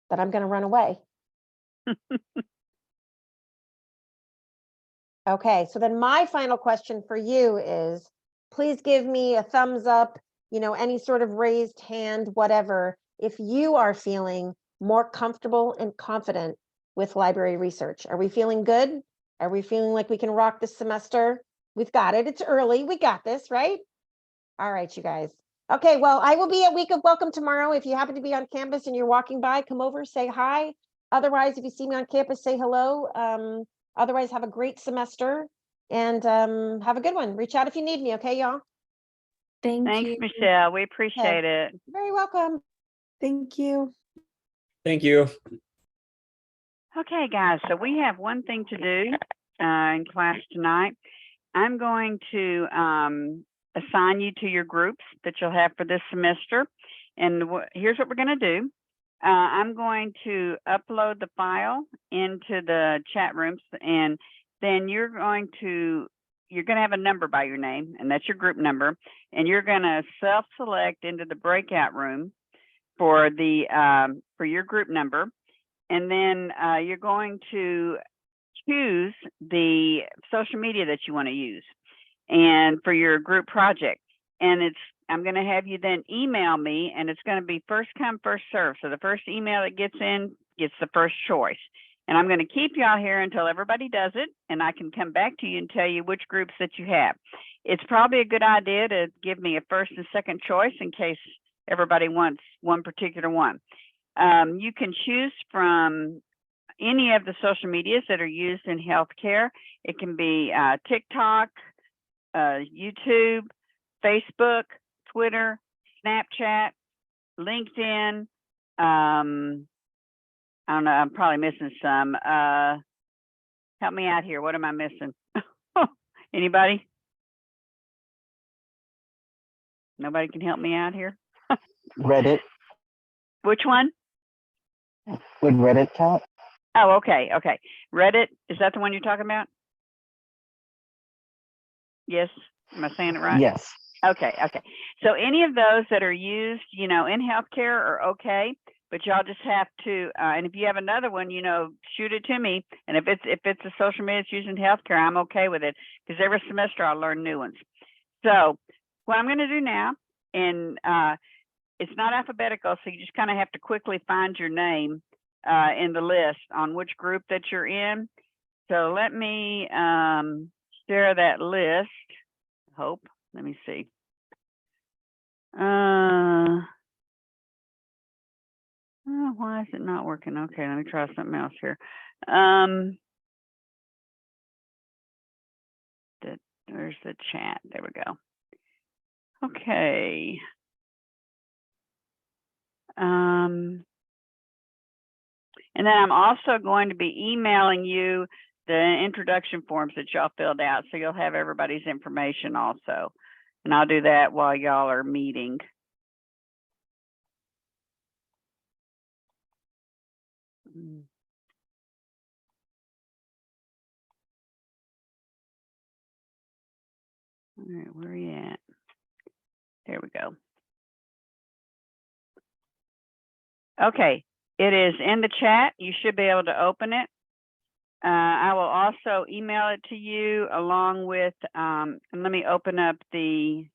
[SPEAKER 2] But I'm going to run away. Okay, so then my final question for you is, please give me a thumbs up, any sort of raised hand, whatever, if you are feeling more comfortable and confident with library research. Are we feeling good? Are we feeling like we can rock this semester? We've got it. It's early. We got this, right? All right, you guys. Okay, well, I will be at Week of Welcome tomorrow. If you happen to be on campus and you're walking by, come over, say hi. Otherwise, if you see me on campus, say hello. Otherwise, have a great semester and have a good one. Reach out if you need me, okay, y'all?
[SPEAKER 3] Thank
[SPEAKER 1] Thanks,
[SPEAKER 3] you.
[SPEAKER 1] Michelle. We appreciate it.
[SPEAKER 2] You're very welcome.
[SPEAKER 3] Thank you.
[SPEAKER 4] Thank you.
[SPEAKER 1] Okay, guys, so we have one thing to do in class tonight. I'm going to assign you to your groups that you'll have for this semester. And here's what we're going to do. I'm going to upload the file into the chat rooms, and then you're going to have a number by your name, and that's your group number, and you're going to self-select into the breakout room for your group number, and then you're going to choose the social media that you want to use and for your group project. And I'm going to have you then email me, and it's going to be first come, first serve. So the first email that gets in gets the first choice. And I'm going to keep y'all here until everybody does it, and I can come back to you and tell you which groups that you have. It's probably a good idea to give me a first and second choice in case everybody wants one particular one. You can choose from any of the social medias that are used in healthcare. It can be TikTok, YouTube, Facebook, Twitter, Snapchat, LinkedIn. I don't know, I'm probably missing some. Help me out here. What am I missing? Anybody? Nobody can help me out here?
[SPEAKER 5] Reddit.
[SPEAKER 1] Which one?
[SPEAKER 5] Would Reddit count?
[SPEAKER 1] Oh, okay, okay. Reddit, is that the one you're talking about? Yes, am I saying it right?
[SPEAKER 5] Yes.
[SPEAKER 1] Okay, okay. So any of those that are used, in healthcare are okay. but y'all just have to, and if you have another one, you know, shoot it to me. And if it's a social media that's using healthcare, I'm okay with it, because every semester I'll learn new ones. So what I'm going to do now, and it's not alphabetical, so you just kind of have to quickly find your name in the list on which group that you're in. So let me share that list. Hope. Let me see. Oh, why is it not working? Okay, let me try something else here. There's the chat. There we go. Okay. And then I'm also going to be emailing you the introduction forms that y'all filled out, so you'll have everybody's information also. And I'll do that while y'all are meeting. All right, where are you at? There we go. Okay, it is in the chat. You should be able to open it. I will also email it to you along with, and let me open up the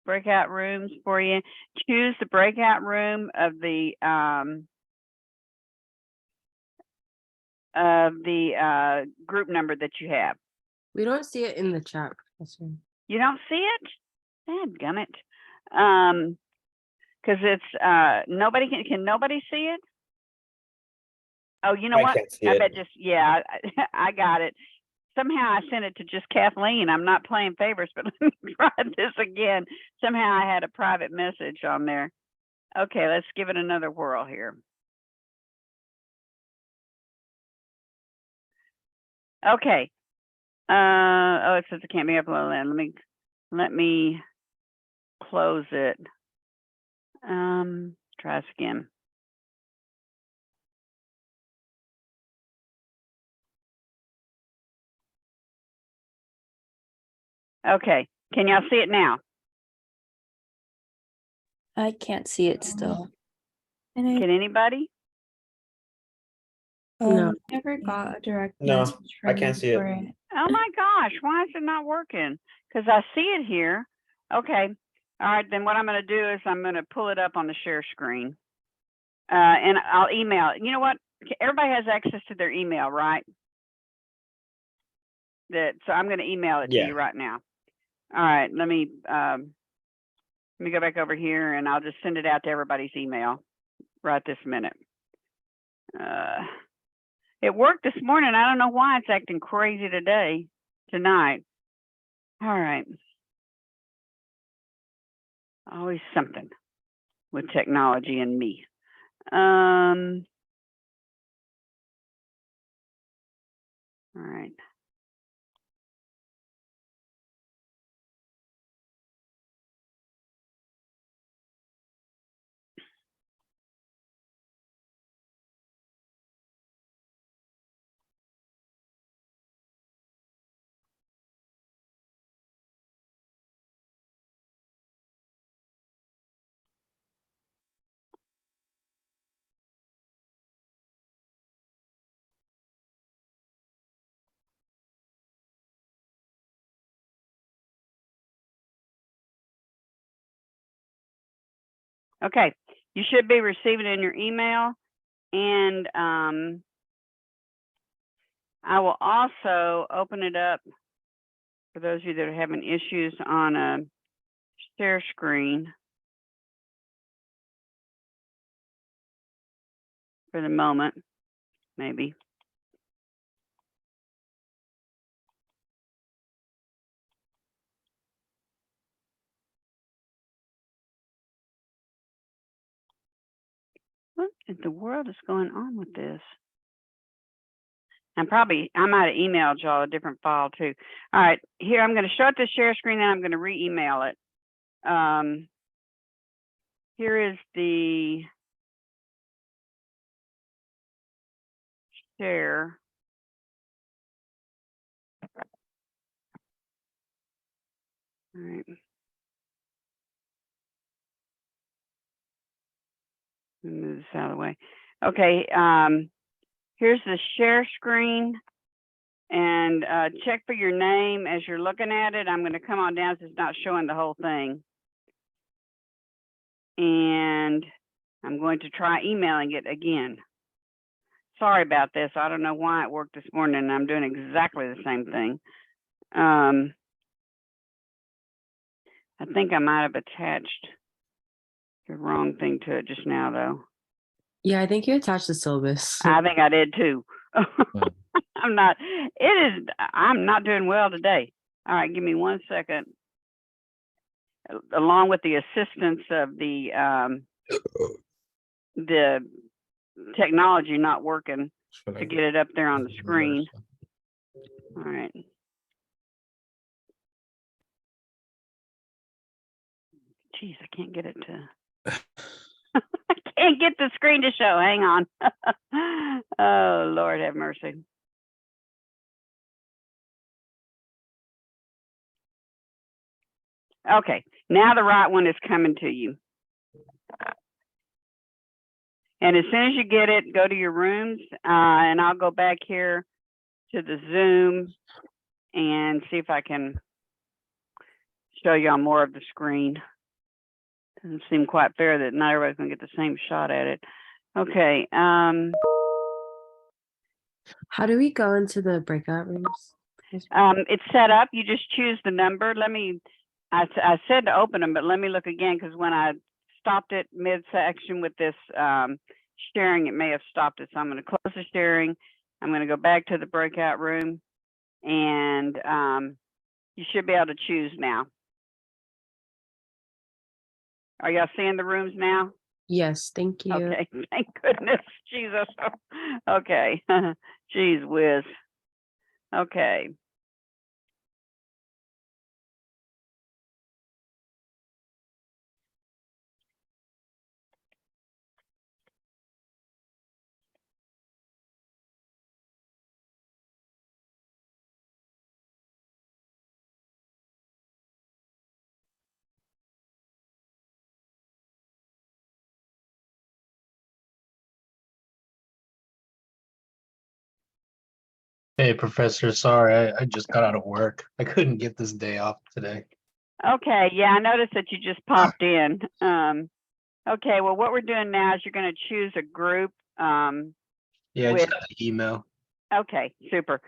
[SPEAKER 1] breakout rooms for you. Choose the breakout room of the group number that you have.
[SPEAKER 4] We don't see it in the chat, Professor.
[SPEAKER 1] You don't see it? Dadgummit. Because it's nobody can nobody see it? Oh, you know
[SPEAKER 6] I
[SPEAKER 1] what?
[SPEAKER 6] can't see
[SPEAKER 1] I
[SPEAKER 6] it.
[SPEAKER 1] bet just, yeah, I got it. Somehow I sent it to just Kathleen. I'm not playing favorites, but let me try this again. Somehow I had a private message on there. Okay, let's give it another whirl here. Okay. Oh, it says it can't be uploaded. Let me close it. Try this again. Okay, can y'all see it now?
[SPEAKER 3] I can't see it still. And I
[SPEAKER 1] Can anybody?
[SPEAKER 4] No.
[SPEAKER 3] never got a direct
[SPEAKER 6] No,
[SPEAKER 3] message
[SPEAKER 6] I
[SPEAKER 3] from
[SPEAKER 6] can't
[SPEAKER 3] you
[SPEAKER 6] see it.
[SPEAKER 3] for it.
[SPEAKER 1] Oh my gosh, why is it not working? Because I see it here. Okay, all right, then what I'm gonna do is I'm gonna pull it up on the share screen. And I'll email it. You know what? Everybody has access to their email, right? So I'm gonna email it to
[SPEAKER 6] Yeah.
[SPEAKER 1] you right now. All right, let me go back over here and I'll just send it out to everybody's email right this minute. It worked this morning. I don't know why it's acting crazy tonight. All right. Always something with technology and me. All right. Okay, you should be receiving it in your email, and I will also open it up for those of you that are having issues on a share screen for the moment, maybe. What in the world is going on with this? I might have emailed y'all a different file too. All right, here I'm going to shut the share screen and I'm going to re-email it. Here is the share. All right. Move this out of the way. Okay, here's the share screen. And check for your name as you're looking at it. I'm going to come on down so it's not showing the whole thing. And I'm going to try emailing it again. Sorry about this. I don't know why it worked this morning, and I'm doing exactly the same thing. I think I might have attached the wrong thing to it just now, though.
[SPEAKER 4] Yeah, I think you attached the syllabus.
[SPEAKER 1] I think I did too. I'm not doing well today. All right, give me 1 second. Along with the assistance of the technology not working to get it up there on the screen. All right. Geez, I can't get it to. I can't get the screen to show. Hang on. Oh, Lord have mercy. Okay, now the right one is coming to you. And as soon as you get it, go to your rooms, and I'll go back here to the Zoom and see if I can show you on more of the screen. Doesn't seem quite fair that not everybody's gonna get the same shot at it. Okay.
[SPEAKER 4] How do we go into the breakout rooms?
[SPEAKER 1] It's set up. You just choose the number. I said to open them, but let me look again, because when I stopped it mid-section with this sharing, it may have stopped it. So I'm going to close the sharing. I'm going to go back to the breakout room, and you should be able to choose now. Are y'all seeing the rooms now?
[SPEAKER 4] Yes, thank you.
[SPEAKER 1] Okay, thank goodness, Jesus. Okay, geez whiz. Okay.
[SPEAKER 6] Hey, Professor, sorry, I just got out of work. I couldn't get this day off today.
[SPEAKER 1] Okay, yeah, I noticed that you just popped in. Okay, well, what we're doing now is you're going to choose a group.
[SPEAKER 6] Yeah, I
[SPEAKER 1] With-
[SPEAKER 6] just got the email.
[SPEAKER 1] Okay, super.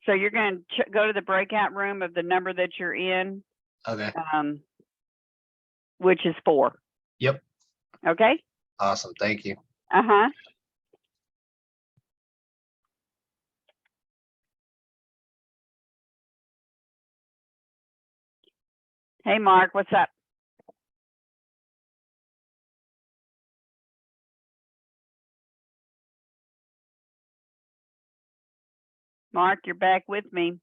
[SPEAKER 1] So you're going to go to the breakout room of the number that you're in,
[SPEAKER 6] Okay.
[SPEAKER 1] which is 4.
[SPEAKER 6] Yep.
[SPEAKER 1] Okay?
[SPEAKER 6] Awesome. Thank you.
[SPEAKER 1] Uh-huh. Hey, Mark, what's up? Mark, you're back with me.